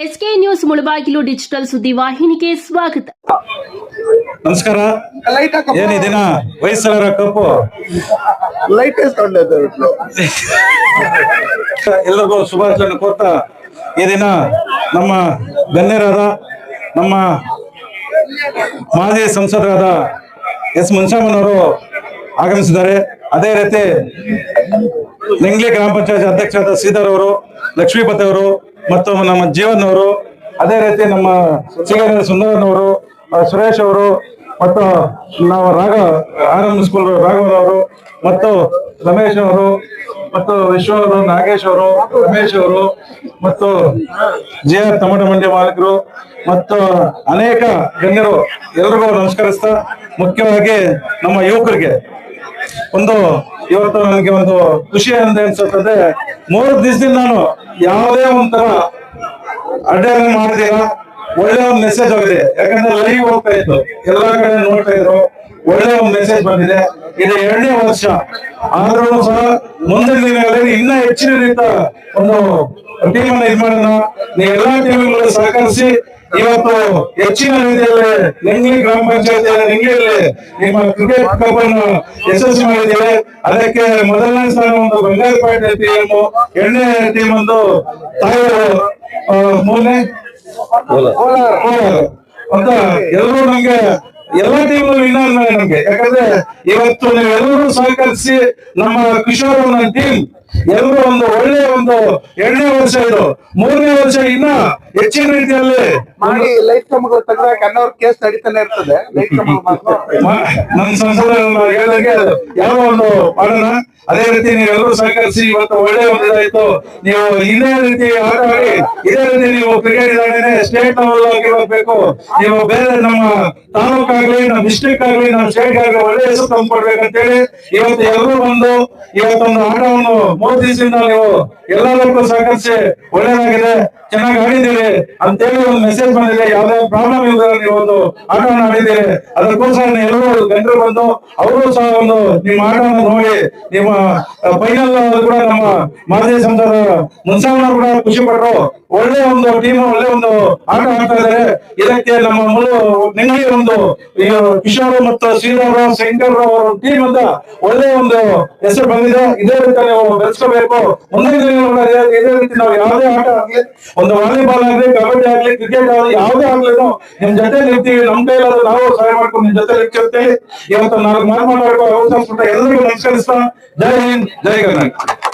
SK news Mulbagal digital ಸುದ್ದಿವಾಹಿನಿಗೆ ಸ್ವಾಗತ. ನಮಸ್ಕಾರ. ಏನ್ ಈ ದಿನ ವಯಸ್ಸರ ಕಪ್ಪು ಲೈಟ್ ಎಲ್ಲರಿಗೂ ಶುಭಾಶಯ ಕೋರ್ತಾ ಈ ದಿನ ನಮ್ಮ ಗಣ್ಯರಾದ ನಮ್ಮ ಮಾಜಿ ಸಂಸದರಾದ ಎಸ್ ಮುನ್ಸಾಮನವರು ಆಗಮಿಸಿದ್ದಾರೆ. ಅದೇ ರೀತಿ ನಿಂಗ್ಲಿ ಗ್ರಾಮ ಪಂಚಾಯತ್ ಅಧ್ಯಕ್ಷರಾದ ಶ್ರೀಧರ್ ಅವರು, ಲಕ್ಷ್ಮೀಪತಿ ಅವರು ಮತ್ತು ನಮ್ಮ ಜೀವನ್ ಅವರು, ಅದೇ ರೀತಿ ನಮ್ಮ ಸಿಗಂದೂರು ಸುಂದರನವರು, ಸುರೇಶ್ ಅವರು ಮತ್ತು ನಾವು ಆನಂದ್ ಸ್ಕೂಲ್ ರಾಘವರವರು ಮತ್ತು ರಮೇಶ್ ಅವರು ಮತ್ತು ವಿಶ್ವ ಅವರು, ನಾಗೇಶ್ ಅವರು, ರಮೇಶ್ ಅವರು ಮತ್ತು JR ಟೊಮೆಟೊ ಮಂಡಿ ಮಾಲೀಕರು ಮತ್ತು ಅನೇಕ ಗಣ್ಯರು ಎಲ್ರಿಗೂ ನಮಸ್ಕರಿಸ್ತಾ, ಮುಖ್ಯವಾಗಿ ನಮ್ಮ ಯುವಕರಿಗೆ ಇವತ್ತು ನನಗೆ ಒಂದು ಖುಷಿ ಅಂತ ಅನ್ಸುತ್ತದೆ. 3 ದಿವಸದಿಂದ ನಾನು ಯಾವುದೇ ಒಂಥರ ಅಡ್ಡಾನೆ ಮಾಡಿದಿಲ್ಲ, ಒಳ್ಳೆ ಒಂದು ಮೆಸೇಜ್ ಹೋಗಿದೆ. ಯಾಕಂದ್ರೆ ಲೈವ್ ಹೋಗ್ತಾ ಇತ್ತು, ಎಲ್ಲಾ ಕಡೆ ನೋಡ್ತಾ ಇದ್ರು, ಒಳ್ಳೆ ಒಂದು ಮೆಸೇಜ್ ಬಂದಿದೆ. ಇದು 2ನೇ ವರ್ಷ ಆದ್ರೂ ಸಹ ಮುಂದಿನ ದಿನಗಳಲ್ಲಿ ಇನ್ನ ಹೆಚ್ಚಿನ ರೀತಿಯ ಒಂದು ಟೀಮ್ ಅನ್ನ ಇದು ಮಾಡೋಣ. ನೀವು ಎಲ್ಲಾ ಟೀಮ್ಗಳು ಸಹಕರಿಸಿ ಇವತ್ತು ಹೆಚ್ಚಿನ ರೀತಿಯಲ್ಲಿ ನಿಂಗ್ಲಿ ಗ್ರಾಮ ಪಂಚಾಯತ್ ನಿಂಗ್ಲಿಯಲ್ಲಿ ನಿಮ್ಮ ಕ್ರಿಕೆಟ್ ಕಪ್ ಅನ್ನು ಯಶಸ್ವಿ ಮಾಡಿದ್ದೇವೆ. ಅದಕ್ಕೆ ಮೊದಲನೇ ಸ್ಥಾನ ಒಂದು ಬಂಗಾರಪೇಟೆ ಟೀಮ್, 2ನೇ ಟೀಮ್ ಒಂದು ತಾಯಿಯವರು, 3ನೇ ಕೋಲಾರ ಅಂತ ಎಲ್ಲರೂ ನಮ್ಗೆ ಎಲ್ಲಾ ಟೀಮ್ ವಿನ್ನರ್ ನಮ್ಗೆ. ಯಾಕಂದ್ರೆ ಇವತ್ತು ನೀವು ಎಲ್ಲರೂ ಸಹಕರಿಸಿ ನಮ್ಮ ಕಿಶೋರ್ ನನ್ನ ಟೀಮ್ ಎಲ್ಲರೂ ಒಂದು ಒಳ್ಳೆ ಒಂದು 2ನೇ ವರ್ಷ, ಇದು 3ನೇ ವರ್ಷ ಇನ್ನ ಹೆಚ್ಚಿನ ರೀತಿಯಲ್ಲಿ ಮಾಡಿ ಲೈಟ್ ಕಂಬಗಳು ತೆಗೆದಾಗ ಅನ್ನೋರ್ ಕೇಸ್ ನಡೀತಾನೆ ಇರ್ತದೆ. ಲೈಟ್ ನನ್ನ ಸಂಸದ ಹೇಳಿದಂಗೆ ಯಾವ ಒಂದು ಮಾಡೋಣ. ಅದೇ ರೀತಿ ನೀವೆಲ್ಲರೂ ಸಹಕರಿಸಿ ಇವತ್ತು ಒಳ್ಳೆ ಒಂದು ಇದಾಯ್ತು. ನೀವು ಇದೇ ರೀತಿ ಆಟ ಆಡಿ ಇದೇ ರೀತಿ ನೀವು ಕ್ರಿಕೆಟ್ ಇದಾಗೇನೆ ಸ್ಟೇಟ್ ಲೆವೆಲ್ ಆಗಿ ಹೋಗ್ಬೇಕು. ನೀವು ಬೇರೆ ನಮ್ಮ ತಾಲೂಕ್ ಆಗ್ಲಿ, ನಮ್ಮ ಡಿಸ್ಟ್ರಿಕ್ಟ್ ಆಗ್ಲಿ, ನಮ್ಮ ಸ್ಟೇಟ್ ಆಗ್ಲಿ ಒಳ್ಳೆ ಹೆಸರು ತಂದ್ಕೊಡ್ಬೇಕಂತೇಳಿ ಇವತ್ತು ಎಲ್ಲರೂ ಬಂದು ಇವತ್ತೊಂದು ಆಟವನ್ನು 3 ದಿವಸದಿಂದ ನೀವು ಎಲ್ಲರಿಗೂ ಸಹಕರಿಸಿ ಒಳ್ಳೇದಾಗಿದೆ, ಚೆನ್ನಾಗಿ ಆಡಿದ್ದೀರಿ ಅಂತೇಳಿ ಒಂದು ಮೆಸೇಜ್ ಬಂದಿದೆ. ಯಾವ್ದೇ ಪ್ರಾಬ್ಲಮ್ ಇಲ್ಲದೆ ನೀವು ಒಂದು ಆಟವನ್ನು ಆಡಿದ್ದೀರಿ. ಅದಕ್ಕೋಸ್ಕರ ಎಲ್ಲರೂ ಗಣ್ಯರು ಬಂದು ಅವರು ಸಹ ಒಂದು ನಿಮ್ಮ ಆಟವನ್ನು ನೋಡಿ ನಿಮ್ಮ ಫೈನಲ್ ಕೂಡ ನಮ್ಮ ಮಾಜಿ ಸಂಸದ ಮುನ್ಸಾಮನವರು ಕೂಡ ಖುಷಿ ಪಟ್ಟರು. ಒಳ್ಳೆ ಒಂದು ಟೀಮ್, ಒಳ್ಳೆ ಒಂದು ಆಟ ಆಡ್ತಾ ಇದ್ದಾರೆ. ಇದಕ್ಕೆ ನಮ್ಮ ನಿಂಗ್ಲಿ ಒಂದು ಕಿಶೋರ್ ಮತ್ತು ಶ್ರೀಧರ್ ಶಂಕರ್ ಅವರ ಟೀಮ್ ಅಂತ ಒಳ್ಳೆ ಒಂದು ಹೆಸರು ಬಂದಿದೆ. ಇದೇ ರೀತಿ ನಾವು ಬೆಳೆಸ್ಕೋಬೇಕು. ಮುಂದಿನ ದಿನಗಳ ಇದೇ ರೀತಿ ನಾವು ಯಾವುದೇ ಆಟ ಆಗ್ಲಿ, ಒಂದು ವಾಲಿಬಾಲ್ ಆಗ್ಲಿ, ಕಬಡ್ಡಿ ಆಗ್ಲಿ, ಕ್ರಿಕೆಟ್ ಆಗ್ಲಿ, ಯಾವುದೇ ಆಗ್ಲಿ ನಿಮ್ ಜೊತೆ ಇರ್ತೀವಿ. ನಮ್ ಕೈಲಾದ್ರೂ ನಾವು ಸಹಾಯ ಮಾಡ್ಕೊಂಡು ನಿಮ್ ಜೊತೆ ಇರ್ತೀವಿ. ಇವತ್ತು 4 ಮಾತು ಮಾತಾಡೋ ಅವಕಾಶ ಎಲ್ಲರಿಗೂ ನಮಸ್ಕರಿಸ್ತಾ, ಜೈ ಹಿಂದ್, ಜೈ ಕರ್ನಾಟಕ.